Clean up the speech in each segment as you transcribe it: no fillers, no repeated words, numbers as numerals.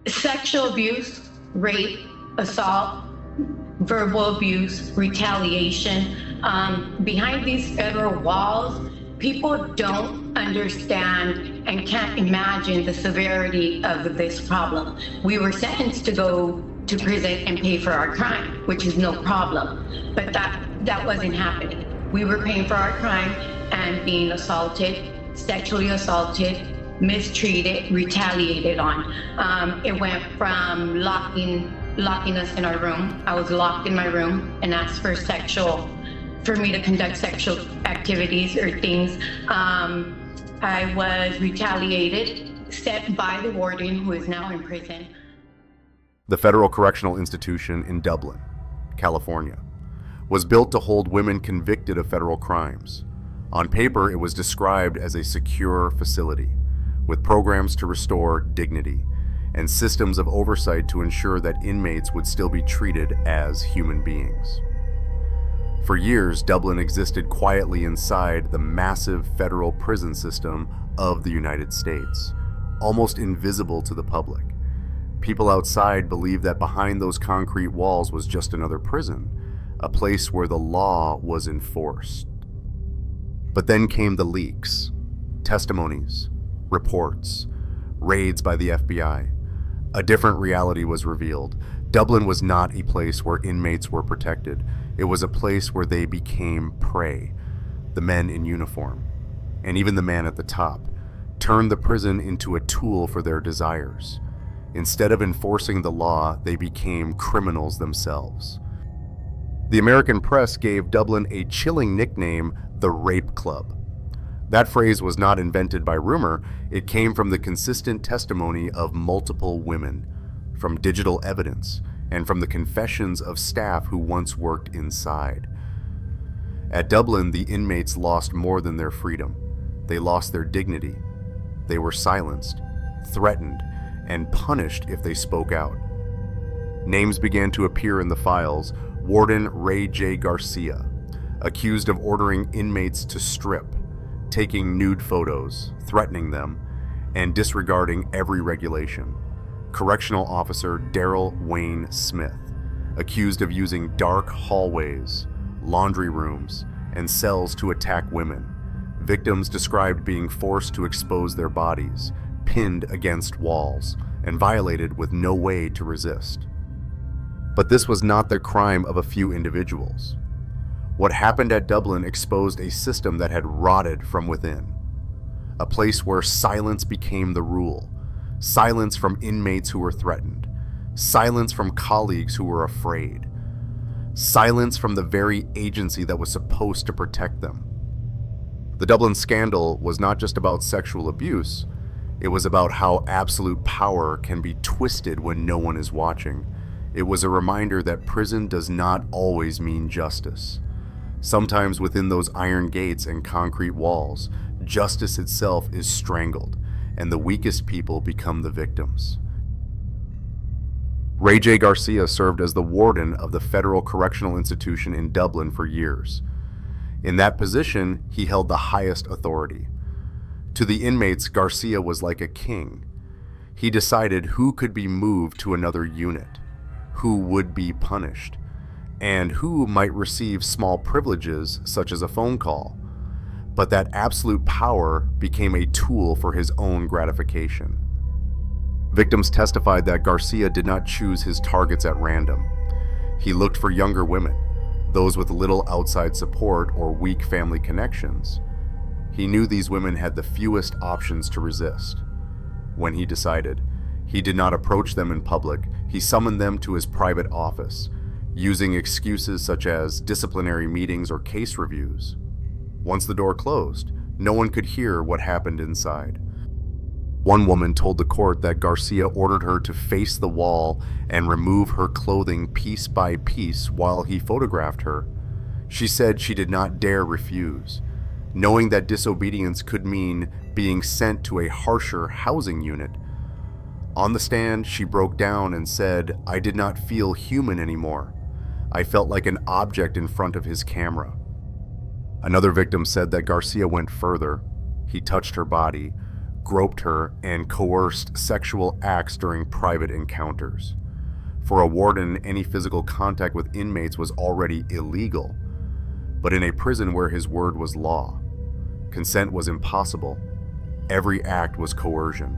Sexual abuse, rape, assault, verbal abuse, retaliation. Behind these federal walls, people don't understand and can't imagine the severity of this problem. We were sentenced to go to prison and pay for our crime, which is no problem, but that wasn't happening. We were paying for our crime and being assaulted, sexually assaulted, mistreated, retaliated on. It went from locking us in our room. I was locked in my room and asked for me to conduct sexual activities or things. I was retaliated, set by the warden, who is now in prison. The Federal Correctional Institution in Dublin, California, was built to hold women convicted of federal crimes. On paper, it was described as a secure facility, with programs to restore dignity and systems of oversight to ensure that inmates would still be treated as human beings. For years, Dublin existed quietly inside the massive federal prison system of the United States, almost invisible to the public. People outside believed that behind those concrete walls was just another prison, a place where the law was enforced. But then came the leaks, testimonies, reports, raids by the FBI. A different reality was revealed. Dublin was not a place where inmates were protected. It was a place where they became prey. The men in uniform, and even the man at the top, turned the prison into a tool for their desires. Instead of enforcing the law, they became criminals themselves. The American press gave Dublin a chilling nickname, the Rape Club. That phrase was not invented by rumor. It came from the consistent testimony of multiple women, from digital evidence, and from the confessions of staff who once worked inside. At Dublin, the inmates lost more than their freedom. They lost their dignity. They were silenced, threatened, and punished if they spoke out. Names began to appear in the files. Warden Ray J. Garcia, accused of ordering inmates to strip, taking nude photos, threatening them, and disregarding every regulation. Correctional Officer Daryl Wayne Smith, accused of using dark hallways, laundry rooms, and cells to attack women. Victims described being forced to expose their bodies, pinned against walls, and violated with no way to resist. But this was not the crime of a few individuals. What happened at Dublin exposed a system that had rotted from within. A place where silence became the rule. Silence from inmates who were threatened. Silence from colleagues who were afraid. Silence from the very agency that was supposed to protect them. The Dublin scandal was not just about sexual abuse. It was about how absolute power can be twisted when no one is watching. It was a reminder that prison does not always mean justice. Sometimes within those iron gates and concrete walls, justice itself is strangled, and the weakest people become the victims. Ray J. Garcia served as the warden of the Federal Correctional Institution in Dublin for years. In that position, he held the highest authority. To the inmates, Garcia was like a king. He decided who could be moved to another unit, who would be punished, and who might receive small privileges such as a phone call. But that absolute power became a tool for his own gratification. Victims testified that Garcia did not choose his targets at random. He looked for younger women, those with little outside support or weak family connections. He knew these women had the fewest options to resist. When he decided, he did not approach them in public. He summoned them to his private office, using excuses such as disciplinary meetings or case reviews. Once the door closed, no one could hear what happened inside. One woman told the court that Garcia ordered her to face the wall and remove her clothing piece by piece while he photographed her. She said she did not dare refuse, knowing that disobedience could mean being sent to a harsher housing unit. On the stand, she broke down and said, "I did not feel human anymore. I felt like an object in front of his camera." Another victim said that Garcia went further. He touched her body, groped her, and coerced sexual acts during private encounters. For a warden, any physical contact with inmates was already illegal, but in a prison where his word was law, consent was impossible. Every act was coercion.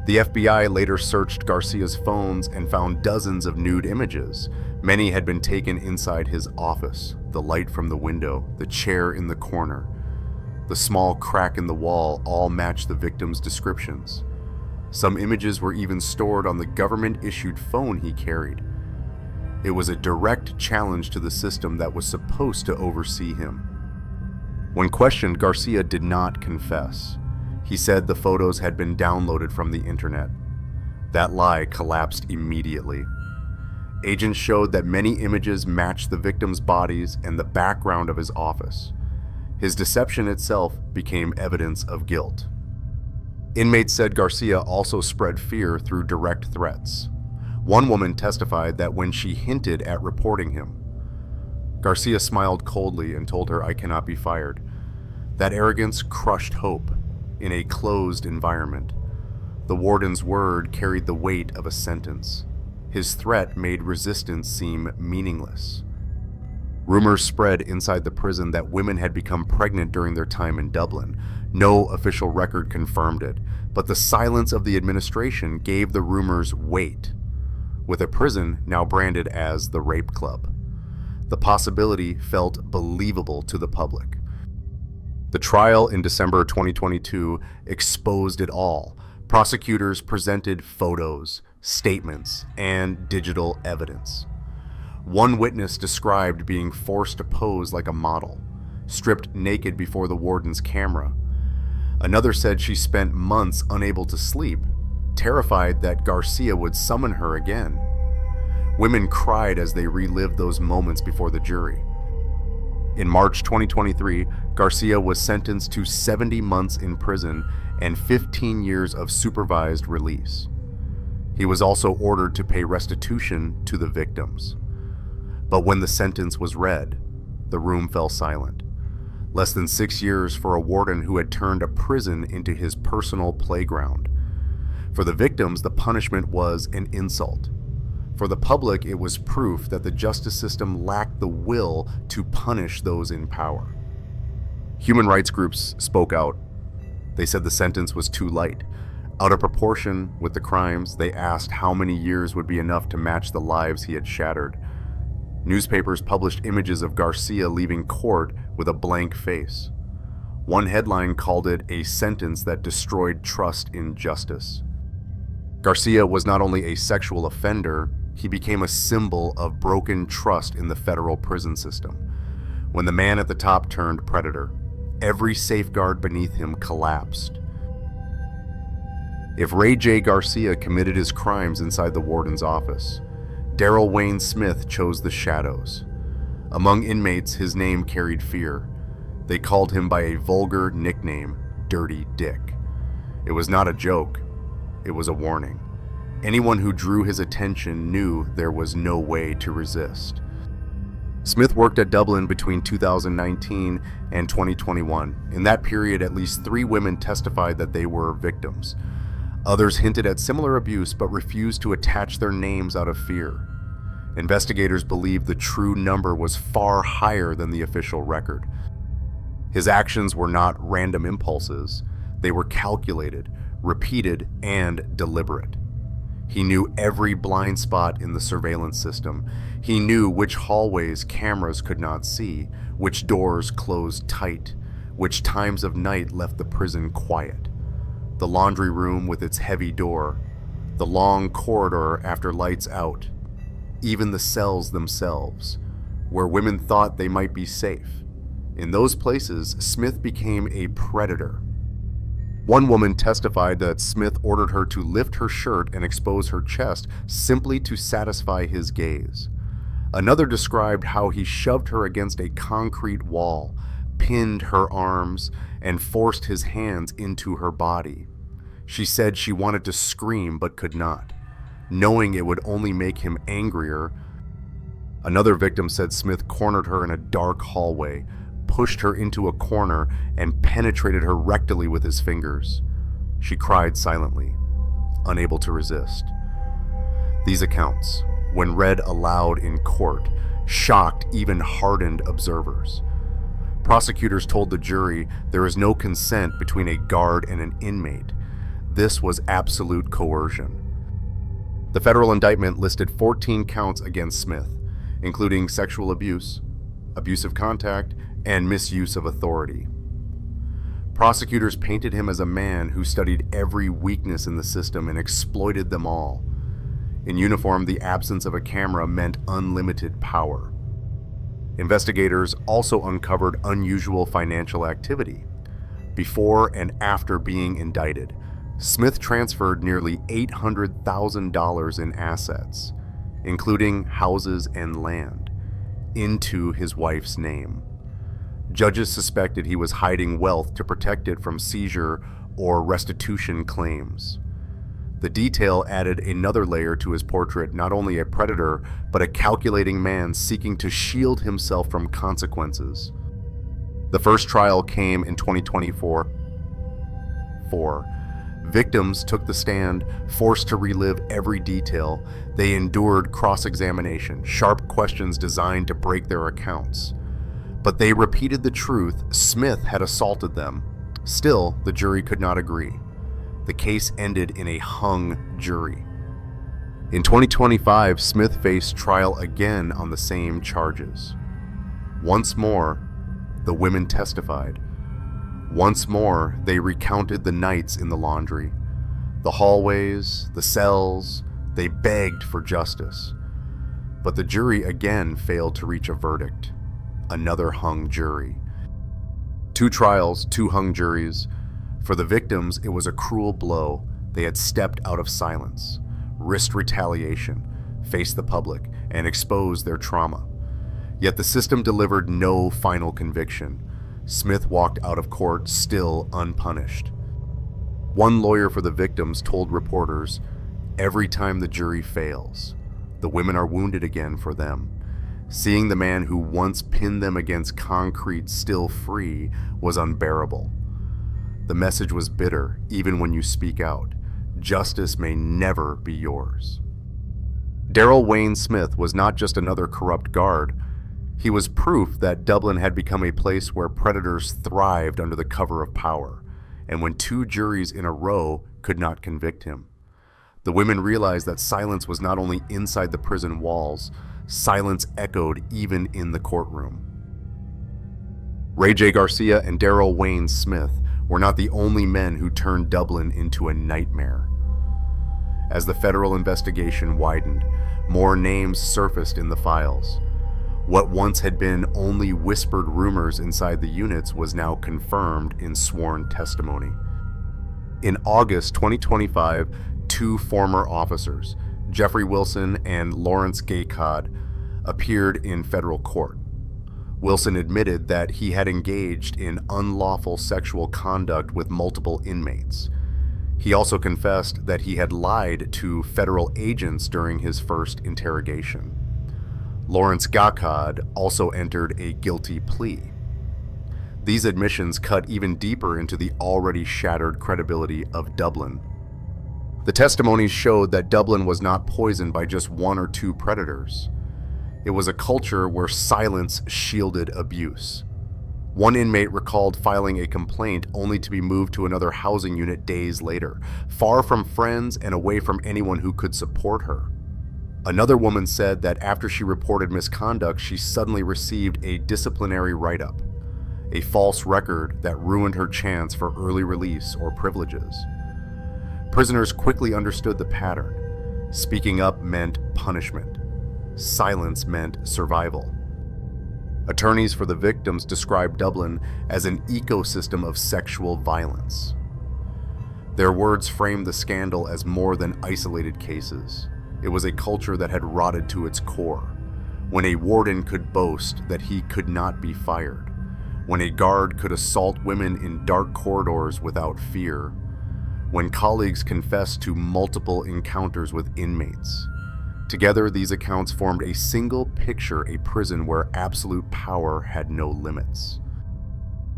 The FBI later searched Garcia's phones and found dozens of nude images. Many had been taken inside his office, the light from the window, the chair in the corner. The small crack in the wall all matched the victim's descriptions. Some images were even stored on the government-issued phone he carried. It was a direct challenge to the system that was supposed to oversee him. When questioned, Garcia did not confess. He said the photos had been downloaded from the internet. That lie collapsed immediately. Agents showed that many images matched the victims' bodies and the background of his office. His deception itself became evidence of guilt. Inmates said Garcia also spread fear through direct threats. One woman testified that when she hinted at reporting him, Garcia smiled coldly and told her, "I cannot be fired." That arrogance crushed hope. In a closed environment, the warden's word carried the weight of a sentence. His threat made resistance seem meaningless. Rumors spread inside the prison that women had become pregnant during their time in Dublin. No official record confirmed it, but the silence of the administration gave the rumors weight, with a prison now branded as the Rape Club. The possibility felt believable to the public. The trial in December 2022 exposed it all. Prosecutors presented photos, statements, and digital evidence. One witness described being forced to pose like a model, stripped naked before the warden's camera. Another said she spent months unable to sleep, terrified that Garcia would summon her again. Women cried as they relived those moments before the jury. In March 2023, Garcia was sentenced to 70 months in prison and 15 years of supervised release. He was also ordered to pay restitution to the victims. But when the sentence was read, the room fell silent. Less than 6 years for a warden who had turned a prison into his personal playground. For the victims, the punishment was an insult. For the public, it was proof that the justice system lacked the will to punish those in power. Human rights groups spoke out. They said the sentence was too light. Out of proportion with the crimes, they asked how many years would be enough to match the lives he had shattered. Newspapers published images of Garcia leaving court with a blank face. One headline called it a sentence that destroyed trust in justice. Garcia was not only a sexual offender, he became a symbol of broken trust in the federal prison system. When the man at the top turned predator, every safeguard beneath him collapsed. If Ray J. Garcia committed his crimes inside the warden's office, Darrell Wayne Smith chose the shadows. Among inmates, his name carried fear. They called him by a vulgar nickname, Dirty Dick. It was not a joke, it was a warning. Anyone who drew his attention knew there was no way to resist. Smith worked at Dublin between 2019 and 2021. In that period, at least 3 women testified that they were victims. Others hinted at similar abuse but refused to attach their names out of fear. Investigators believed the true number was far higher than the official record. His actions were not random impulses. They were calculated, repeated, and deliberate. He knew every blind spot in the surveillance system. He knew which hallways cameras could not see, which doors closed tight, which times of night left the prison quiet. The laundry room with its heavy door, the long corridor after lights out, even the cells themselves, where women thought they might be safe. In those places, Smith became a predator. One woman testified that Smith ordered her to lift her shirt and expose her chest simply to satisfy his gaze. Another described how he shoved her against a concrete wall, pinned her arms, and forced his hands into her body. She said she wanted to scream but could not, knowing it would only make him angrier. Another victim said Smith cornered her in a dark hallway, pushed her into a corner, and penetrated her rectally with his fingers. She cried silently, unable to resist. These accounts, when read aloud in court, shocked even hardened observers. Prosecutors told the jury there is no consent between a guard and an inmate. This was absolute coercion. The federal indictment listed 14 counts against Smith, including sexual abuse, abusive contact, and misuse of authority. Prosecutors painted him as a man who studied every weakness in the system and exploited them all. In uniform, the absence of a camera meant unlimited power. Investigators also uncovered unusual financial activity. Before and after being indicted, Smith transferred nearly $800,000 in assets, including houses and land, into his wife's name. Judges suspected he was hiding wealth to protect it from seizure or restitution claims. The detail added another layer to his portrait, not only a predator, but a calculating man seeking to shield himself from consequences. The first trial came in 2024. Victims took the stand, forced to relive every detail. They endured cross-examination, sharp questions designed to break their accounts. But they repeated the truth: Smith had assaulted them. Still, the jury could not agree. The case ended in a hung jury. In 2025, Smith faced trial again on the same charges. Once more, the women testified. Once more, they recounted the nights in the laundry, the hallways, the cells. They begged for justice. But the jury again failed to reach a verdict. Another hung jury. 2 trials, 2 hung juries. For the victims, it was a cruel blow. They had stepped out of silence, risked retaliation, faced the public, and exposed their trauma. Yet the system delivered no final conviction. Smith walked out of court still unpunished. One lawyer for the victims told reporters, "Every time the jury fails, the women are wounded again for them. Seeing the man who once pinned them against concrete still free was unbearable. The message was bitter, even when you speak out. Justice may never be yours." Darrell Wayne Smith was not just another corrupt guard. He was proof that Dublin had become a place where predators thrived under the cover of power, and when 2 juries in a row could not convict him. The women realized that silence was not only inside the prison walls, silence echoed even in the courtroom. Ray J. Garcia and Darrell Wayne Smith were not the only men who turned Dublin into a nightmare. As the federal investigation widened, more names surfaced in the files. What once had been only whispered rumors inside the units was now confirmed in sworn testimony. In August 2025, 2 former officers, Jeffrey Wilson and Lawrence Gaycod, appeared in federal court. Wilson admitted that he had engaged in unlawful sexual conduct with multiple inmates. He also confessed that he had lied to federal agents during his first interrogation. Lawrence Gaycod also entered a guilty plea. These admissions cut even deeper into the already shattered credibility of Dublin. The testimonies showed that Dublin was not poisoned by just 1 or 2 predators. It was a culture where silence shielded abuse. One inmate recalled filing a complaint only to be moved to another housing unit days later, far from friends and away from anyone who could support her. Another woman said that after she reported misconduct, she suddenly received a disciplinary write-up, a false record that ruined her chance for early release or privileges. Prisoners quickly understood the pattern. Speaking up meant punishment. Silence meant survival. Attorneys for the victims described Dublin as an ecosystem of sexual violence. Their words framed the scandal as more than isolated cases. It was a culture that had rotted to its core. When a warden could boast that he could not be fired, when a guard could assault women in dark corridors without fear, when colleagues confessed to multiple encounters with inmates. Together, these accounts formed a single picture, a prison where absolute power had no limits.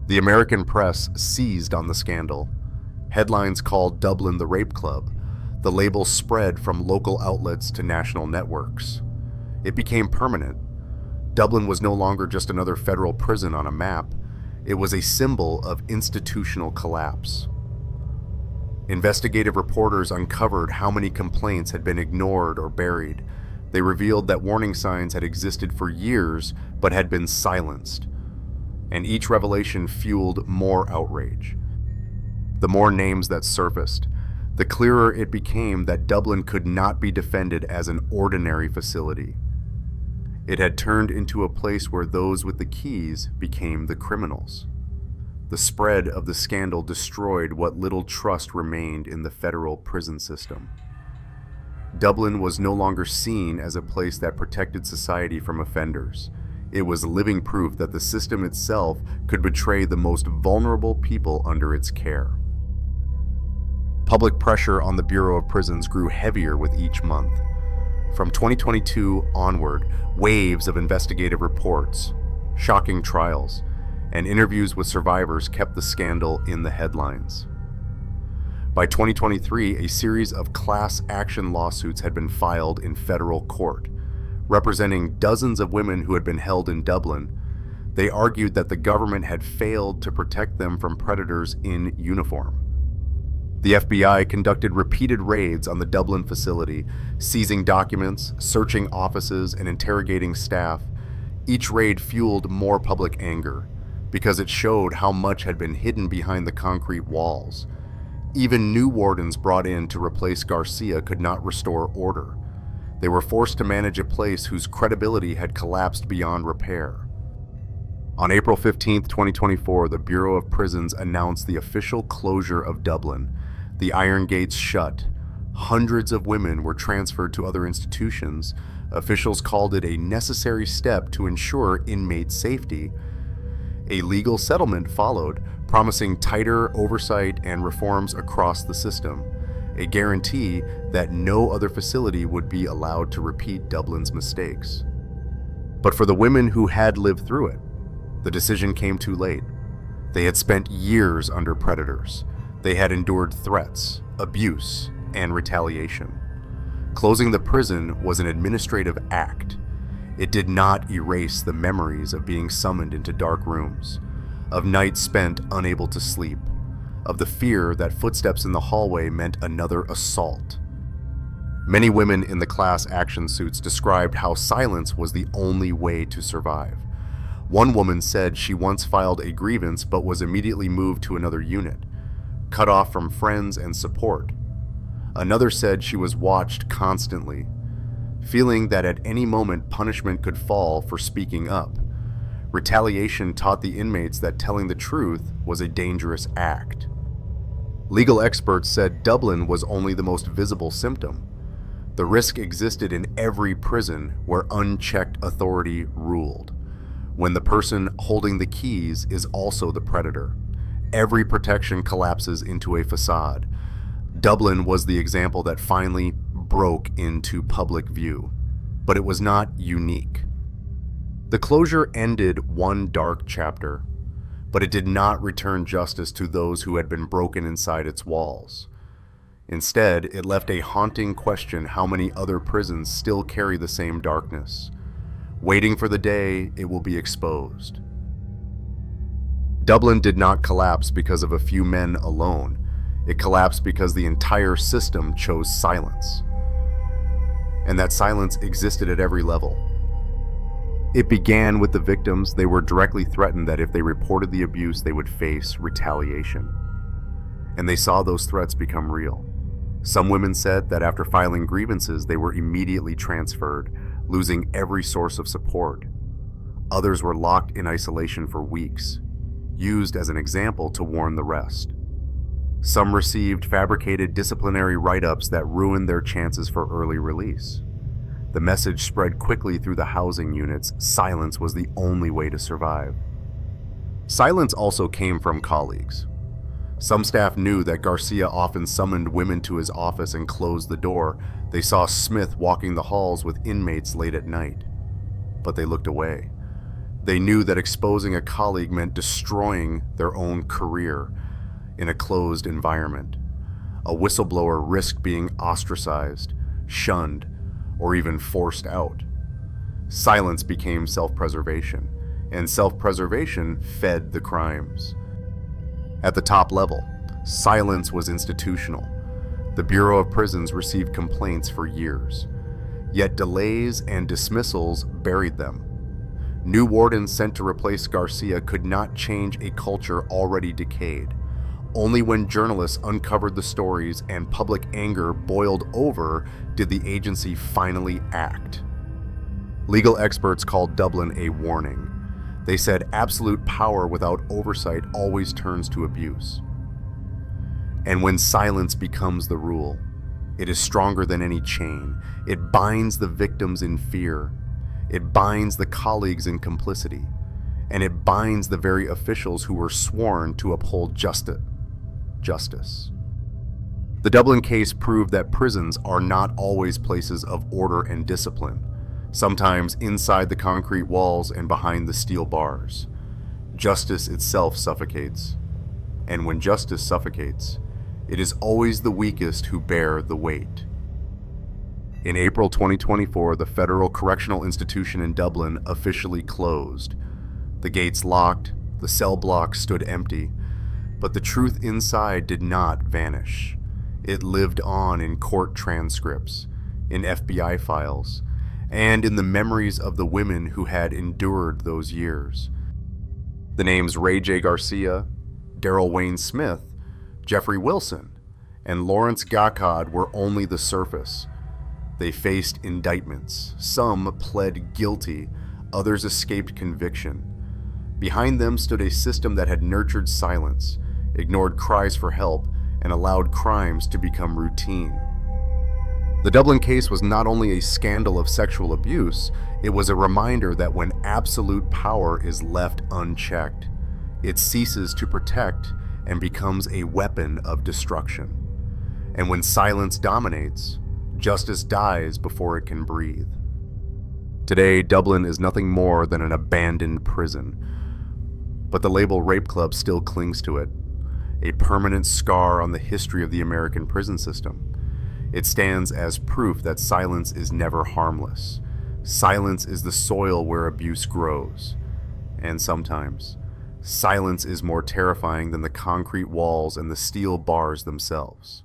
The American press seized on the scandal. Headlines called Dublin the Rape Club. The label spread from local outlets to national networks. It became permanent. Dublin was no longer just another federal prison on a map. It was a symbol of institutional collapse. Investigative reporters uncovered how many complaints had been ignored or buried. They revealed that warning signs had existed for years but had been silenced. And each revelation fueled more outrage. The more names that surfaced, the clearer it became that Dublin could not be defended as an ordinary facility. It had turned into a place where those with the keys became the criminals. The spread of the scandal destroyed what little trust remained in the federal prison system. Dublin was no longer seen as a place that protected society from offenders. It was living proof that the system itself could betray the most vulnerable people under its care. Public pressure on the Bureau of Prisons grew heavier with each month. From 2022 onward, waves of investigative reports, shocking trials, and interviews with survivors kept the scandal in the headlines. By 2023, a series of class action lawsuits had been filed in federal court, representing dozens of women who had been held in Dublin. They argued that the government had failed to protect them from predators in uniform. The FBI conducted repeated raids on the Dublin facility, seizing documents, searching offices, and interrogating staff. Each raid fueled more public anger, because it showed how much had been hidden behind the concrete walls. Even new wardens brought in to replace Garcia could not restore order. They were forced to manage a place whose credibility had collapsed beyond repair. On April 15, 2024, the Bureau of Prisons announced the official closure of Dublin. The iron gates shut. Hundreds of women were transferred to other institutions. Officials called it a necessary step to ensure inmate safety. A legal settlement followed, promising tighter oversight and reforms across the system, a guarantee that no other facility would be allowed to repeat Dublin's mistakes. But for the women who had lived through it, the decision came too late. They had spent years under predators. They had endured threats, abuse, and retaliation. Closing the prison was an administrative act. It did not erase the memories of being summoned into dark rooms, of nights spent unable to sleep, of the fear that footsteps in the hallway meant another assault. Many women in the class action suits described how silence was the only way to survive. One woman said she once filed a grievance but was immediately moved to another unit, cut off from friends and support. Another said she was watched constantly, feeling that at any moment punishment could fall for speaking up. Retaliation taught the inmates that telling the truth was a dangerous act. Legal experts said Dublin was only the most visible symptom. The risk existed in every prison where unchecked authority ruled, when the person holding the keys is also the predator. Every protection collapses into a facade. Dublin was the example that finally broke into public view, but it was not unique. The closure ended one dark chapter, but it did not return justice to those who had been broken inside its walls. Instead, it left a haunting question: how many other prisons still carry the same darkness, waiting for the day it will be exposed? Dublin did not collapse because of a few men alone. It collapsed because the entire system chose silence. And that silence existed at every level. It began with the victims. They were directly threatened that if they reported the abuse, they would face retaliation. And they saw those threats become real. Some women said that after filing grievances, they were immediately transferred, losing every source of support. Others were locked in isolation for weeks, used as an example to warn the rest. Some received fabricated disciplinary write-ups that ruined their chances for early release. The message spread quickly through the housing units: silence was the only way to survive. Silence also came from colleagues. Some staff knew that Garcia often summoned women to his office and closed the door. They saw Smith walking the halls with inmates late at night, but they looked away. They knew that exposing a colleague meant destroying their own career. in a closed environment. A whistleblower risked being ostracized, shunned, or even forced out. Silence became self-preservation, and self-preservation fed the crimes. At the top level, silence was institutional. The Bureau of Prisons received complaints for years, yet delays and dismissals buried them. New wardens sent to replace Garcia could not change a culture already decayed. Only when journalists uncovered the stories and public anger boiled over did the agency finally act. Legal experts called Dublin a warning. They said absolute power without oversight always turns to abuse. And when silence becomes the rule, it is stronger than any chain. It binds the victims in fear. It binds the colleagues in complicity. And it binds the very officials who were sworn to uphold justice. The Dublin case proved that prisons are not always places of order and discipline, sometimes inside the concrete walls and behind the steel bars. Justice itself suffocates. And when justice suffocates, it is always the weakest who bear the weight. In April 2024, the Federal Correctional Institution in Dublin officially closed. The gates locked, the cell blocks stood empty, but the truth inside did not vanish. It lived on in court transcripts, in FBI files, and in the memories of the women who had endured those years. The names Ray J. Garcia, Daryl Wayne Smith, Jeffrey Wilson, and Lawrence Gaccard were only the surface. They faced indictments. Some pled guilty, others escaped conviction. Behind them stood a system that had nurtured silence, ignored cries for help, and allowed crimes to become routine. The Dublin case was not only a scandal of sexual abuse, it was a reminder that when absolute power is left unchecked, it ceases to protect and becomes a weapon of destruction. And when silence dominates, justice dies before it can breathe. Today, Dublin is nothing more than an abandoned prison, but the label Rape Club still clings to it, a permanent scar on the history of the American prison system. It stands as proof that silence is never harmless. Silence is the soil where abuse grows. And sometimes, silence is more terrifying than the concrete walls and the steel bars themselves.